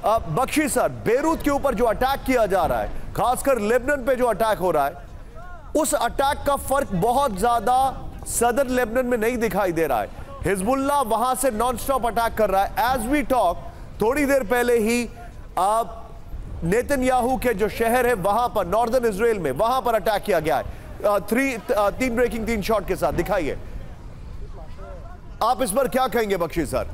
Bakshi sir, Beirut के ऊपर जो अटैक किया जा रहा है, खासकर लेबनान पे जो अटैक हो रहा है, उस अटैक का फर्क बहुत ज्यादा सदर्न लेबनान में नहीं दिखाई दे रहा है। हिजबुल्लाह वहां से नॉनस्टॉप अटैक कर रहा है। एज वी टॉक, थोड़ी देर पहले ही नेतन्याहू के जो शहर है वहां पर, नॉर्दर्न इजराइल में, वहां पर अटैक किया गया है। तीन ब्रेकिंग, 3 शॉट के साथ। दिखाइए आप इस पर क्या कहेंगे बख्शी सर?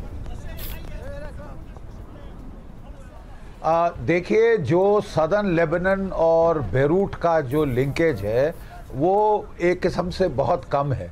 देखिए, जो सदर्न लेबनान और बेरूट का जो लिंकेज है वो एक किस्म से बहुत कम है।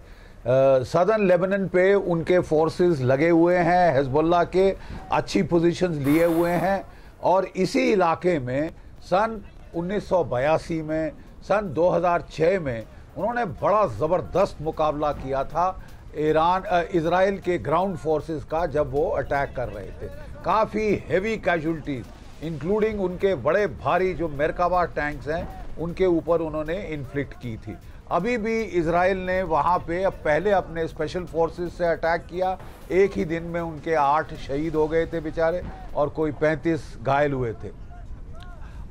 सदर्न लेबनान पे उनके फोर्सेस लगे हुए हैं, हिजबुल्लाह के अच्छी पोजीशंस लिए हुए हैं, और इसी इलाके में सन 1982 में, सन 2006 में उन्होंने बड़ा ज़बरदस्त मुकाबला किया था इजराइल के ग्राउंड फोर्सेस का, जब वो अटैक कर रहे थे। काफ़ी हेवी कैजुअल्टीज, इंक्लूडिंग उनके बड़े भारी जो मेरकावा टैंक्स हैं उनके ऊपर उन्होंने इन्फ्लिक्ट की थी। अभी भी इजराइल ने वहाँ पे अब पहले अपने स्पेशल फोर्सेस से अटैक किया, एक ही दिन में उनके 8 शहीद हो गए थे बेचारे, और कोई 35 घायल हुए थे।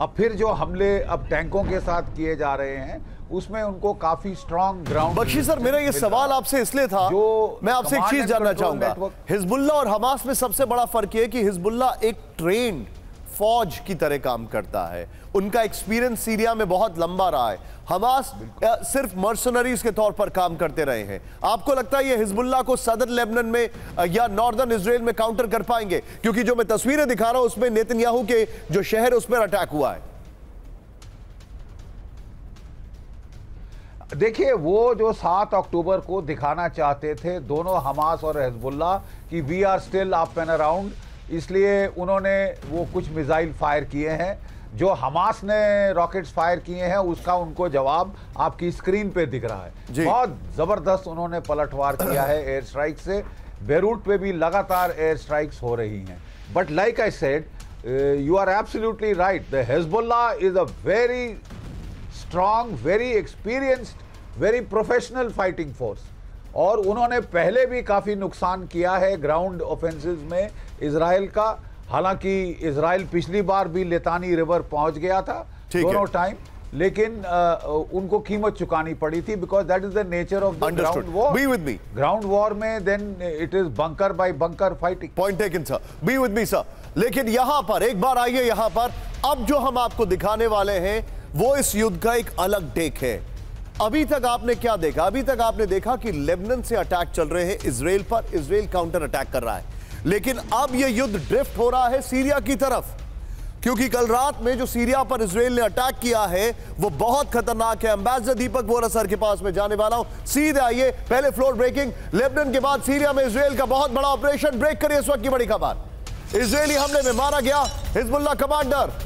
अब फिर जो हमले अब टैंकों के साथ किए जा रहे हैं उसमें उनको काफी स्ट्रांग ग्राउंड। बख्शी सर, मेरा ये सवाल आपसे इसलिए था, जो मैं आपसे एक चीज जानना चाहूंगा। हिजबुल्लाह और हमास में सबसे बड़ा फर्क ये है कि हिजबुल्लाह एक ट्रेन्ड फौज की तरह काम करता है, उनका एक्सपीरियंस सीरिया में बहुत लंबा रहा है। हमास सिर्फ मर्सनरीज के तौर पर काम करते रहे हैं। आपको लगता है ये हिजबुल्लाह को सदर्न लेबनान में या नॉर्दर्न इजराइल में काउंटर कर पाएंगे? क्योंकि जो मैं तस्वीरें दिखा रहा हूं उसमें नेतन्याहू के जो शहर उस पर अटैक हुआ है। देखिए, वो जो 7 अक्टूबर को दिखाना चाहते थे दोनों हमास और हिजबुल्लाह कि we are still up and around, इसलिए उन्होंने वो कुछ मिसाइल फायर किए हैं। जो हमास ने रॉकेट्स फायर किए हैं उसका उनको जवाब आपकी स्क्रीन पे दिख रहा है। बहुत जबरदस्त उन्होंने पलटवार किया है एयर स्ट्राइक से। बेरूट पे भी लगातार एयर स्ट्राइक्स हो रही हैं। But like I said, you are absolutely right, the Hezbollah is a very strong, very experienced, very professional fighting force, और उन्होंने पहले भी काफ़ी नुकसान किया है ग्राउंड ऑफेंसिव में इजराइल का। हालांकि इजराइल पिछली बार भी लितानी रिवर पहुंच गया था दोनों टाइम, लेकिन उनको कीमत चुकानी पड़ी थी, because that is the nature of the ground war. Be with me. Ground war में then it is bunker by bunker fighting. Point taken sir, be with me sir. लेकिन यहां पर एक बार आइए, यहां पर अब जो हम आपको दिखाने वाले हैं वो इस युद्ध का एक अलग टेक है। अभी तक आपने क्या देखा? अभी तक आपने देखा कि लेबनान से अटैक चल रहे हैं इजराइल पर, इजराइल काउंटर अटैक कर रहा है। लेकिन अब यह युद्ध ड्रिफ्ट हो रहा है सीरिया की तरफ, क्योंकि कल रात में जो सीरिया पर इजराइल ने अटैक किया है वो बहुत खतरनाक है। एम्बेसडर दीपक वोरा सर के पास में जाने वाला हूं, सीधे आइए। पहले फ्लोर ब्रेकिंग, लेबनान के बाद सीरिया में इजराइल का बहुत बड़ा ऑपरेशन। ब्रेक करिए इस वक्त की बड़ी खबर। इजरायली हमले में मारा गया हिजबुल्लाह कमांडर।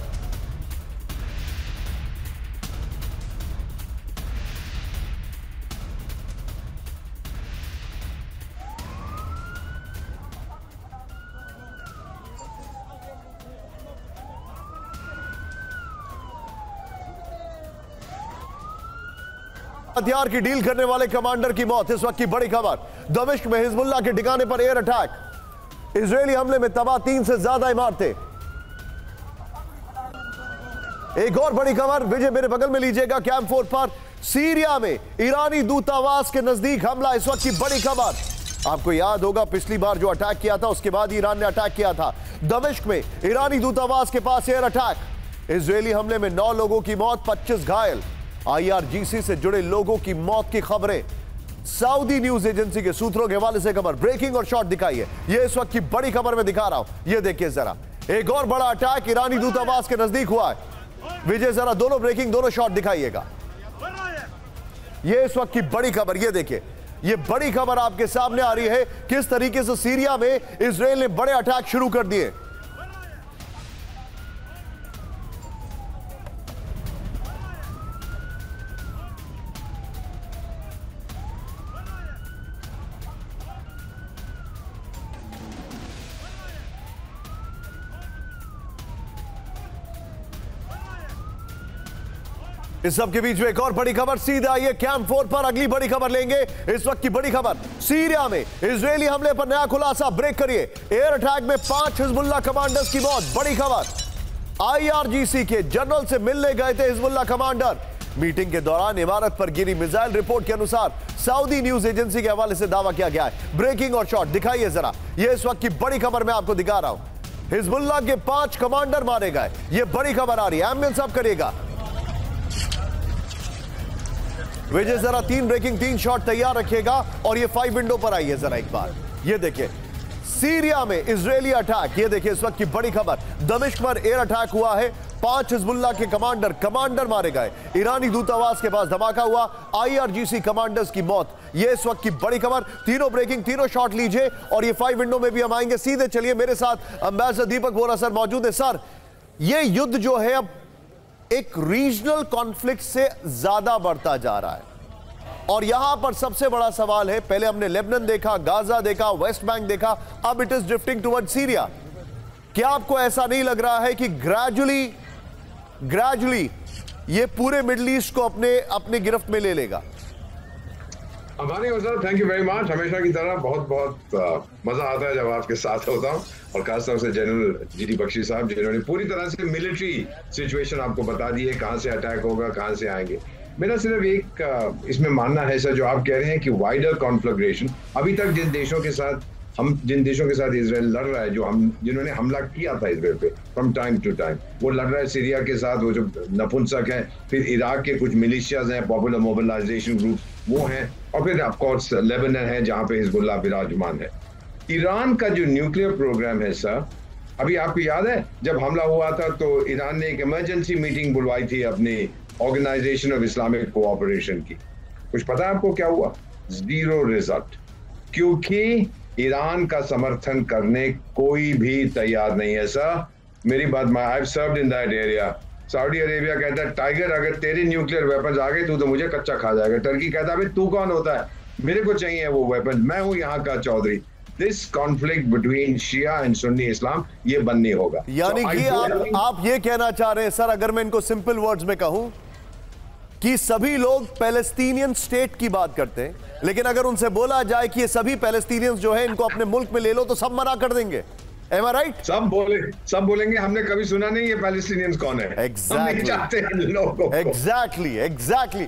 हथियार की डील करने वाले कमांडर की मौत, इस वक्त की बड़ी खबर। दमिश्क में हिजबुल्लाह के ठिकाने पर एयर अटैक, इजरायली हमले में तबाह 3 से ज्यादा इमारतें। एक और बड़ी खबर, विजय मेरे बगल में लीजिएगा, कैंप 4 पर सीरिया में ईरानी दूतावास के नजदीक हमला, इस वक्त की बड़ी खबर। आपको याद होगा पिछली बार जो अटैक किया था उसके बाद ईरान ने अटैक किया था। दमिश्क में ईरानी दूतावास के पास एयर अटैक, इजरायली हमले में 9 लोगों की मौत, 25 घायल। IRGC से जुड़े लोगों की मौत की खबरें, सऊदी न्यूज एजेंसी के सूत्रों के हवाले से खबर। ब्रेकिंग और शॉट दिखाइए, ये इस वक्त की बड़ी खबर में दिखा रहा हूं, ये देखिए जरा। एक और बड़ा अटैक ईरानी दूतावास के नजदीक हुआ है। विजय जरा दोनों ब्रेकिंग, दोनों शॉट दिखाइएगा। ये इस वक्त की बड़ी खबर, ये देखिए, ये बड़ी खबर आपके सामने आ रही है, किस तरीके से सीरिया में इजराइल ने बड़े अटैक शुरू कर दिए। इस सब के बीच में एक और बड़ी खबर सीधा आइए कैंप 4 पर। अगली बड़ी खबर लेंगे। इस वक्त की बड़ी खबर, सीरिया में इजरायली हमले पर नया खुलासा। ब्रेक करिए। एयर अटैक में 5 हिजबुल्लाह कमांडर्स की मौत। बड़ी खबर, आईआरजीसी के जनरल से मिलने गए थे हिजबुल्लाह कमांडर। मीटिंग के दौरान इमारत पर गिरी मिसाइल। रिपोर्ट के अनुसार सऊदी न्यूज एजेंसी के हवाले से दावा किया गया है। ब्रेकिंग और शॉट दिखाइए जरा। यह इस वक्त की बड़ी खबर मैं आपको दिखा रहा हूं। हिजबुल्लाह के 5 कमांडर मारे गए। यह बड़ी खबर आ रही है। एम्बुलेंस अब करिएगा विजय, जरा 3 ब्रेकिंग 3 शॉट तैयार रखिएगा। और ये 5 विंडो पर आई है जरा एक बार। ये देखिए सीरिया में इजरायली अटैक। ये देखिए इस वक्त की बड़ी खबर, दमिश्क पर एयर अटैक हुआ है। 5 हिजबुल्लाह के कमांडर मारे गए। ईरानी दूतावास के पास धमाका हुआ। आईआरजीसी कमांडर्स की मौत। ये इस वक्त की बड़ी खबर। तीनों ब्रेकिंग, तीनों शॉट लीजिए। और ये 5 विंडो में भी हम आएंगे सीधे। चलिए मेरे साथ एम्बेसडर दीपक वोरा सर मौजूद है। सर, ये युद्ध जो है अब एक रीजनल कॉन्फ्लिक्ट से ज्यादा बढ़ता जा रहा है। और यहां पर सबसे बड़ा सवाल है, पहले हमने लेबनान देखा, गाजा देखा, वेस्ट बैंक देखा, अब it is drifting toward Syria. क्या आपको ऐसा नहीं लग रहा है कि ग्रेजुअली ये पूरे मिडिल ईस्ट को अपने गिरफ्त में ले लेगा? Ambani sir, thank you very much. हमेशा की तरह बहुत बहुत मजा आता है जब आपके साथ होता हूँ, और खासतौर से जनरल जीडी बख्शी साहब जिन्होंने पूरी तरह से मिलिट्री सिचुएशन आपको बता दी है, कहां से अटैक होगा, कहां से आएंगे। मेरा सिर्फ एक इसमें मानना है सर, जो आप कह रहे हैं कि वाइडर कॉन्फ्लग्रेशन, अभी तक जिन देशों के साथ इजराइल लड़ रहा है, जिन्होंने हमला किया था इजराइल पे फ्रॉम टाइम टू टाइम, वो लड़ रहा है सीरिया के साथ, वो जो नपुंसक हैं, फिर इराक के कुछ मिलिशियाज हैं, पॉपुलर मोबिलाइजेशन ग्रुप वो हैं, और फिर ऑफ कोर्स लेबनान है जहां पे हिजबुल्लाह विराजमान है। ईरान का जो न्यूक्लियर प्रोग्राम है सर, अभी आपको याद है जब हमला हुआ था तो ईरान ने एक इमरजेंसी मीटिंग बुलवाई थी अपनी ऑर्गेनाइजेशन ऑफ इस्लामिक कोऑपरेशन की। कुछ पता है आपको क्या हुआ? 0 रिजल्ट, क्योंकि ईरान का समर्थन करने कोई भी तैयार नहीं है सर। मेरी बात, I have served in that area. Saudi Arabia कहता है टाइगर अगर तेरे न्यूक्लियर वेपन्स आ गए तो मुझे कच्चा खा जाएगा। टर्की कहता है तू कौन होता है, मेरे को चाहिए वो वेपन, मैं हूं यहाँ का चौधरी। This conflict between Shia and Sunni Islam ये बंद नहीं होगा। यानी कि आप ये कहना चाह रहे हैं सर, अगर मैं इनको सिंपल वर्ड्स में कहूं, कि सभी लोग पैलेस्टीनियन स्टेट की बात करते हैं, लेकिन अगर उनसे बोला जाए कि ये सभी पैलेस्टीनियंस जो है इनको अपने मुल्क में ले लो तो सब मना कर देंगे। Am I right? सब बोलेंगे हमने कभी सुना नहीं ये पैलेस्टीनियंस कौन है। एग्जैक्टली।